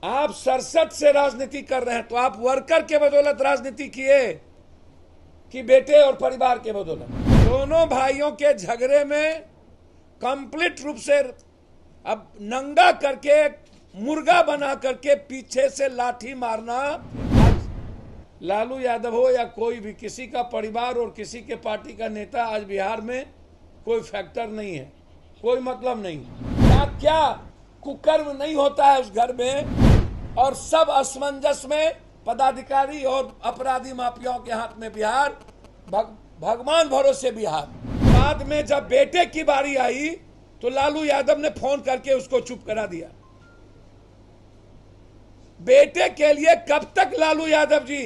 आप सरसट से राजनीति कर रहे हैं, तो आप वर्कर के बदौलत राजनीति किए कि बेटे और परिवार के बदौलत? दोनों भाइयों के झगड़े में कंप्लीट रूप से अब नंगा करके, मुर्गा बना करके पीछे से लाठी मारना, लालू यादव हो या कोई भी, किसी का परिवार और किसी के पार्टी का नेता आज बिहार में कोई फैक्टर नहीं है, कोई मतलब नहीं। क्या कुकर्म नहीं होता है उस घर में, और सब असमंजस में पदाधिकारी और अपराधी माफियाओं के हाथ में बिहार, भगवान भरोसे बिहार। बाद में जब बेटे की बारी आई तो लालू यादव ने फोन करके उसको चुप करा दिया। बेटे के लिए कब तक लालू यादव जी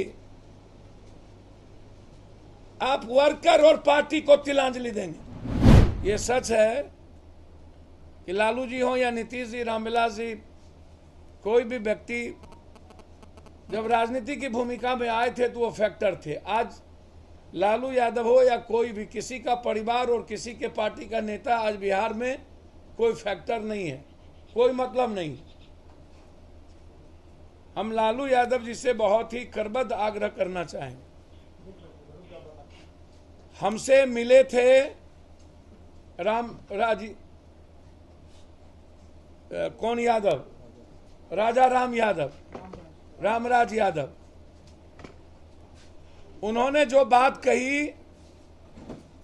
आप वर्कर और पार्टी को तिलांजलि देंगे? ये सच है कि लालू जी हो या नीतीश जी, रामविलास जी, कोई भी व्यक्ति जब राजनीति की भूमिका में आए थे तो वो फैक्टर थे। आज लालू यादव हो या कोई भी, किसी का परिवार और किसी के पार्टी का नेता आज बिहार में कोई फैक्टर नहीं है, कोई मतलब नहीं। हम लालू यादव जी से बहुत ही करबद्ध आग्रह करना चाहेंगे। हमसे मिले थे कौन यादव, राजा राम यादव, रामराज यादव। उन्होंने जो बात कही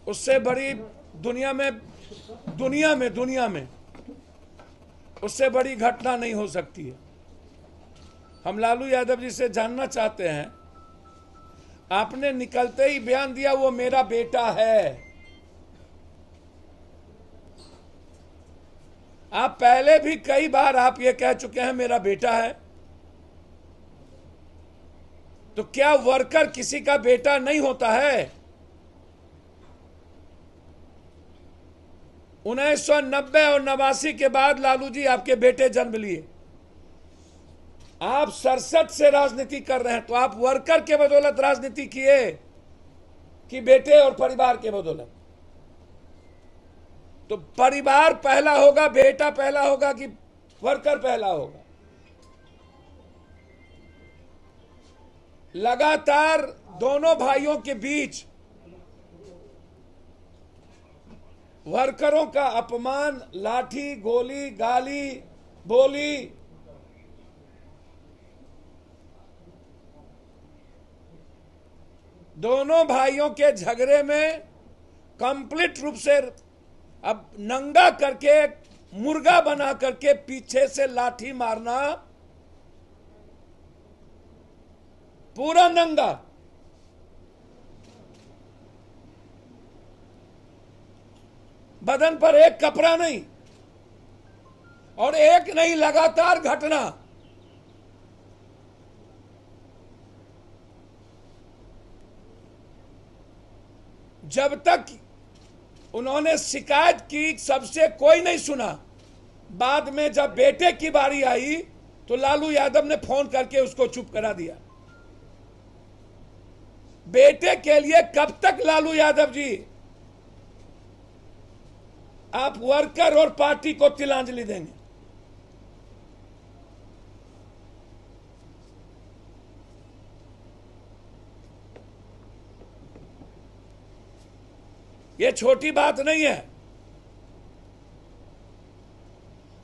उससे बड़ी दुनिया में उससे बड़ी घटना नहीं हो सकती है। हम लालू यादव जी से जानना चाहते हैं, आपने निकलते ही बयान दिया वो मेरा बेटा है। आप पहले भी कई बार आप ये कह चुके हैं मेरा बेटा है, तो क्या वर्कर किसी का बेटा नहीं होता है? 1990 और 89 के बाद लालू जी आपके बेटे जन्म लिए। आप सरसट से राजनीति कर रहे हैं, तो आप वर्कर के बदौलत राजनीति किए कि बेटे और परिवार के बदौलत? तो परिवार पहला होगा, बेटा पहला होगा कि वर्कर पहला होगा? लगातार दोनों भाइयों के बीच वर्करों का अपमान, लाठी, गोली, गाली, बोली, दोनों भाइयों के झगड़े में कंप्लीट रूप से अब नंगा करके, मुर्गा बना करके पीछे से लाठी मारना, पूरा नंगा। बदन पर एक कपड़ा नहीं, और एक नहीं, लगातार घटना। जब तक उन्होंने शिकायत की सबसे कोई नहीं सुना। बाद में जब बेटे की बारी आई तो लालू यादव ने फोन करके उसको चुप करा दिया। बेटे के लिए कब तक लालू यादव जी आप वर्कर और पार्टी को तिलांजलि देंगे? ये छोटी बात नहीं है,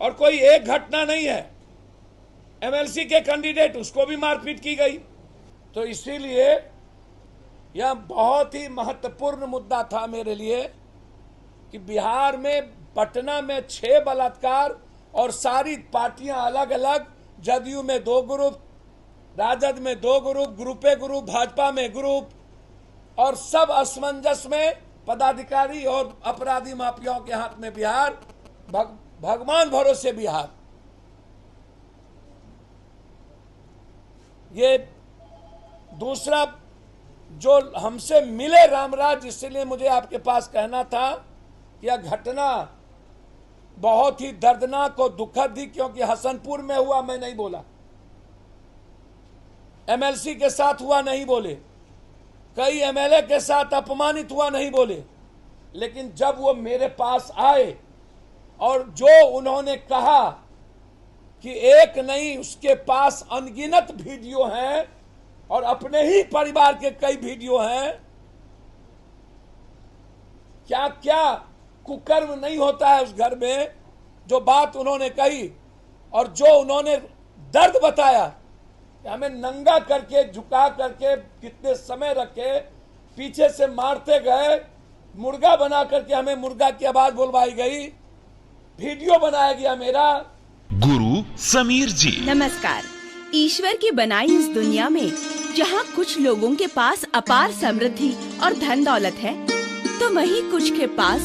और कोई एक घटना नहीं है। एमएलसी के कैंडिडेट, उसको भी मारपीट की गई। तो इसीलिए यह बहुत ही महत्वपूर्ण मुद्दा था मेरे लिए कि बिहार में, पटना में 6 बलात्कार, और सारी पार्टियां अलग अलग, जदयू में 2 ग्रुप, राजद में 2 ग्रुप, ग्रुपे ग्रुप, भाजपा में ग्रुप, और सब असमंजस में पदाधिकारी और अपराधी माफियाओं के हाथ में बिहार, भगवान भरोसे बिहार। ये दूसरा जो हमसे मिले रामराज, इसलिए मुझे आपके पास कहना था कि यह घटना बहुत ही दर्दनाक और दुखद थी, क्योंकि हसनपुर में हुआ, मैं नहीं बोला, एमएलसी के साथ हुआ नहीं बोले, कई एमएलए के साथ अपमानित हुआ नहीं बोले, लेकिन जब वो मेरे पास आए और जो उन्होंने कहा कि एक नहीं, उसके पास अनगिनत वीडियो हैं और अपने ही परिवार के कई वीडियो हैं। क्या क्या कुकर्म नहीं होता है उस घर में। जो बात उन्होंने कही और जो उन्होंने दर्द बताया कि हमें नंगा करके, झुका करके, कितने समय रखे, पीछे से मारते गए, मुर्गा बना करके हमें मुर्गा की आवाज बुलवाई गई, वीडियो बनाया गया मेरा। गुरु समीर जी नमस्कार। ईश्वर की बनाई इस दुनिया में जहाँ कुछ लोगों के पास अपार समृद्धि और धन दौलत है, तो वहीं कुछ के पास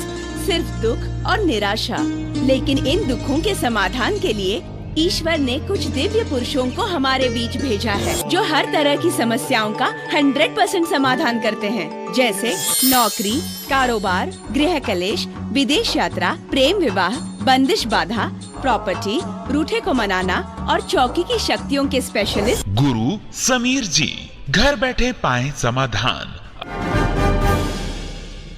सिर्फ दुख और निराशा। लेकिन इन दुखों के समाधान के लिए ईश्वर ने कुछ दिव्य पुरुषों को हमारे बीच भेजा है, जो हर तरह की समस्याओं का 100% समाधान करते हैं। जैसे नौकरी, कारोबार, गृह कलेश, विदेश यात्रा, प्रेम विवाह, बंदिश बाधा, प्रॉपर्टी, रूठे को मनाना और चौकी की शक्तियों के स्पेशलिस्ट गुरु समीर जी। घर बैठे पाएं समाधान।